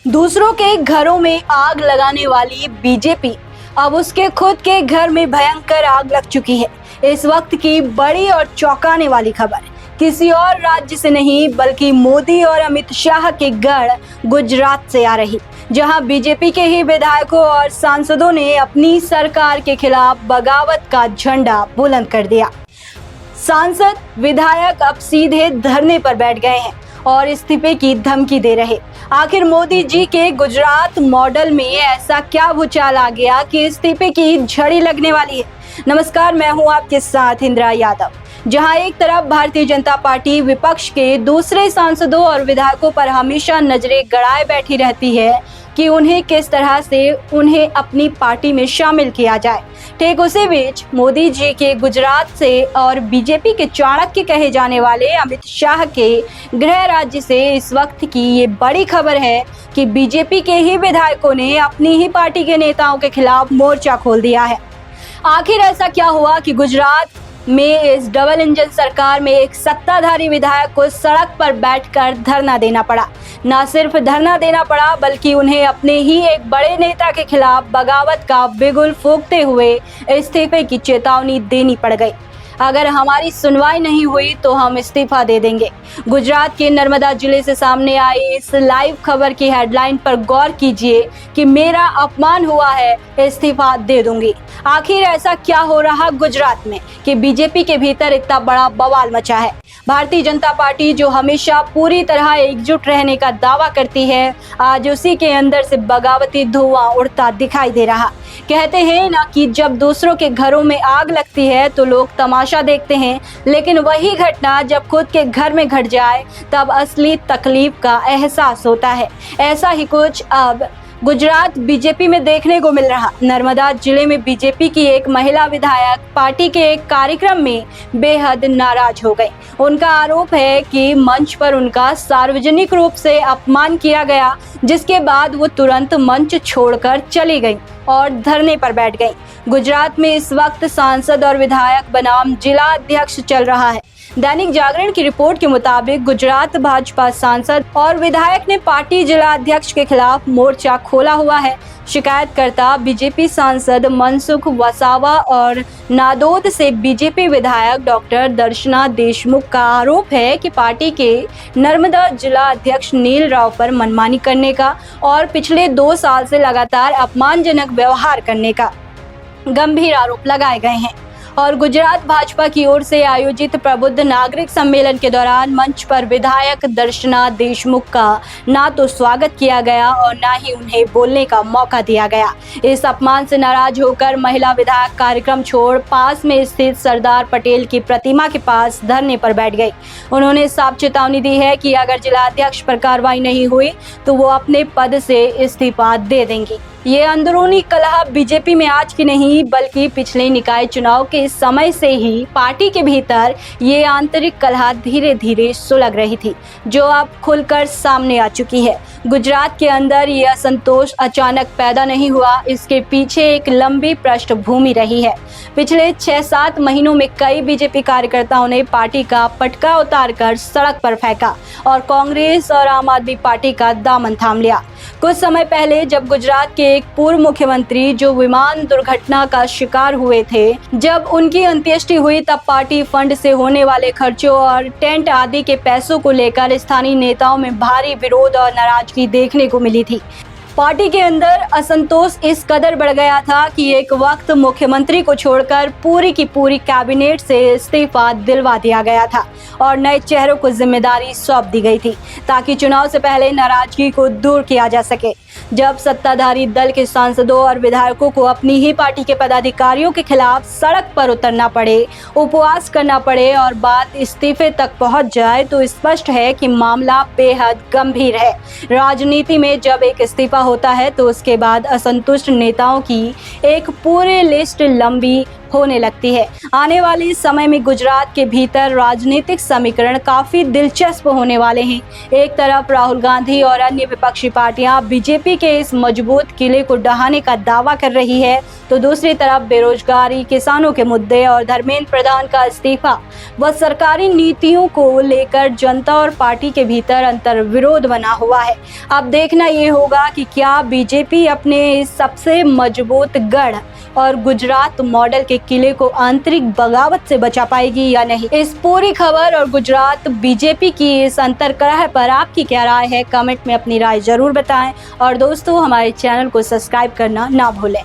दूसरों के घरों में आग लगाने वाली बीजेपी अब उसके खुद के घर में भयंकर आग लग चुकी है। इस वक्त की बड़ी और चौंकाने वाली खबर किसी और राज्य से नहीं बल्कि मोदी और अमित शाह के गढ़ गुजरात से आ रही, जहां बीजेपी के ही विधायकों और सांसदों ने अपनी सरकार के खिलाफ बगावत का झंडा बुलंद कर दिया। सांसद विधायक अब सीधे धरने पर बैठ गए हैं और इस्तीफे की धमकी दे रहे। आखिर मोदी जी के गुजरात मॉडल में ऐसा क्या भूचाल आ गया कि इस्तीफे की झड़ी लगने वाली है। नमस्कार, मैं हूं आपके साथ इंदिरा यादव। जहां एक तरफ भारतीय जनता पार्टी विपक्ष के दूसरे सांसदों और विधायकों पर हमेशा नजरें गड़ाए बैठी रहती है कि उन्हें किस तरह से उन्हें अपनी पार्टी में शामिल किया जाए, ठीक उसी बीच मोदी जी के गुजरात से और बीजेपी के चाणक्य कहे जाने वाले अमित शाह के गृह राज्य से इस वक्त की ये बड़ी खबर है कि बीजेपी के ही विधायकों ने अपनी ही पार्टी के नेताओं के खिलाफ मोर्चा खोल दिया है। आखिर ऐसा क्या हुआ कि गुजरात में इस डबल इंजन सरकार में एक सत्ताधारी विधायक को सड़क पर बैठकर धरना देना पड़ा। न सिर्फ धरना देना पड़ा बल्कि उन्हें अपने ही एक बड़े नेता के खिलाफ बगावत का बिगुल फूंकते हुए इस्तीफे की चेतावनी देनी पड़ गई। अगर हमारी सुनवाई नहीं हुई तो हम इस्तीफा दे देंगे। गुजरात के नर्मदा जिले से सामने आई इस लाइव खबर की हेडलाइन पर गौर कीजिए कि मेरा अपमान हुआ है, इस्तीफा दे दूंगी। आखिर ऐसा क्या हो रहा गुजरात में कि बीजेपी के भीतर इतना बड़ा बवाल मचा है। भारतीय जनता पार्टी जो हमेशा पूरी तरह एकजुट रहने का दावा करती है, आज उसी के अंदर से बगावती धुआं उड़ता दिखाई दे रहा। कहते हैं ना कि जब दूसरों के घरों में आग लगती है तो लोग तमाशा देखते हैं, लेकिन वही घटना जब खुद के घर में घट जाए तब असली तकलीफ का एहसास होता है। ऐसा ही कुछ अब गुजरात बीजेपी में देखने को मिल रहा। नर्मदा जिले में बीजेपी की एक महिला विधायक पार्टी के एक कार्यक्रम में बेहद नाराज हो गई। उनका आरोप है कि मंच पर उनका सार्वजनिक रूप से अपमान किया गया, जिसके बाद वो तुरंत मंच छोड़कर चली गई और धरने पर बैठ गई। गुजरात में इस वक्त सांसद और विधायक बनाम जिला अध्यक्ष चल रहा है। दैनिक जागरण की रिपोर्ट के मुताबिक गुजरात भाजपा सांसद और विधायक ने पार्टी जिला अध्यक्ष के खिलाफ मोर्चा खोला हुआ है। शिकायतकर्ता बीजेपी सांसद मनसुख वसावा और नादौद से बीजेपी विधायक डॉक्टर दर्शना देशमुख का आरोप है कि पार्टी के नर्मदा जिला अध्यक्ष नील राव पर मनमानी करने का और पिछले 2 साल से लगातार अपमानजनक व्यवहार करने का गंभीर आरोप लगाए गए हैं। और गुजरात भाजपा की ओर से आयोजित प्रबुद्ध नागरिक सम्मेलन के दौरान मंच पर विधायक दर्शना देशमुख का ना तो स्वागत किया गया और ना ही उन्हें बोलने का मौका दिया गया। इस अपमान से नाराज होकर महिला विधायक कार्यक्रम छोड़ पास में स्थित सरदार पटेल की प्रतिमा के पास धरने पर बैठ गई। उन्होंने साफ चेतावनी दी है कि अगर जिला अध्यक्ष पर कार्रवाई नहीं हुई तो वो अपने पद से इस्तीफा दे देंगी। ये अंदरूनी कलह बीजेपी में आज की नहीं बल्कि पिछले निकाय चुनाव के समय से ही पार्टी के भीतर ये आंतरिक कलह धीरे धीरे सुलग रही थी, जो अब खुलकर सामने आ चुकी है। गुजरात के अंदर ये असंतोष अचानक पैदा नहीं हुआ, इसके पीछे एक लंबी पृष्ठभूमि रही है। पिछले 6-7 महीनों में कई बीजेपी कार्यकर्ताओं ने पार्टी का पटका उतारकर सड़क पर फेंका और कांग्रेस और आम आदमी पार्टी का दामन थाम लिया। कुछ समय पहले जब गुजरात के एक पूर्व मुख्यमंत्री जो विमान दुर्घटना का शिकार हुए थे, जब उनकी अंत्येष्टि हुई तब पार्टी फंड से होने वाले खर्चों और टेंट आदि के पैसों को लेकर स्थानीय नेताओं में भारी विरोध और नाराजगी देखने को मिली थी। पार्टी के अंदर असंतोष इस कदर बढ़ गया था कि एक वक्त मुख्यमंत्री को छोड़कर पूरी की पूरी कैबिनेट से इस्तीफा दिलवा दिया गया था और नए चेहरों को जिम्मेदारी सौंप दी गई थी ताकि चुनाव से पहले नाराजगी को दूर किया जा सके। जब सत्ताधारी दल के सांसदों और विधायकों को अपनी ही पार्टी के पदाधिकारियों के खिलाफ सड़क पर उतरना पड़े, उपवास करना पड़े और बात इस्तीफे तक पहुंच जाए तो स्पष्ट है कि मामला बेहद गंभीर है। राजनीति में जब एक इस्तीफा होता है तो उसके बाद असंतुष्ट नेताओं की एक पूरी लिस्ट लंबी होने लगती है। आने वाले समय में गुजरात के भीतर राजनीतिक समीकरण काफी दिलचस्प होने वाले हैं। एक तरफ राहुल गांधी और अन्य विपक्षी पार्टियां बीजेपी के इस मजबूत किले को ढहाने का दावा कर रही है, तो दूसरी तरफ बेरोजगारी, किसानों के मुद्दे और धर्मेंद्र प्रधान का इस्तीफा व सरकारी नीतियों को लेकर जनता और पार्टी के भीतर अंतर्विरोध बना हुआ है। अब देखना ये होगा कि क्या बीजेपी अपने इस सबसे मजबूत गढ़ और गुजरात मॉडल के किले को आंतरिक बगावत से बचा पाएगी या नहीं। इस पूरी खबर और गुजरात बीजेपी की इस अंतर्कलह पर आपकी क्या राय है, कमेंट में अपनी राय जरूर बताएं और दोस्तों हमारे चैनल को सब्सक्राइब करना ना भूलें।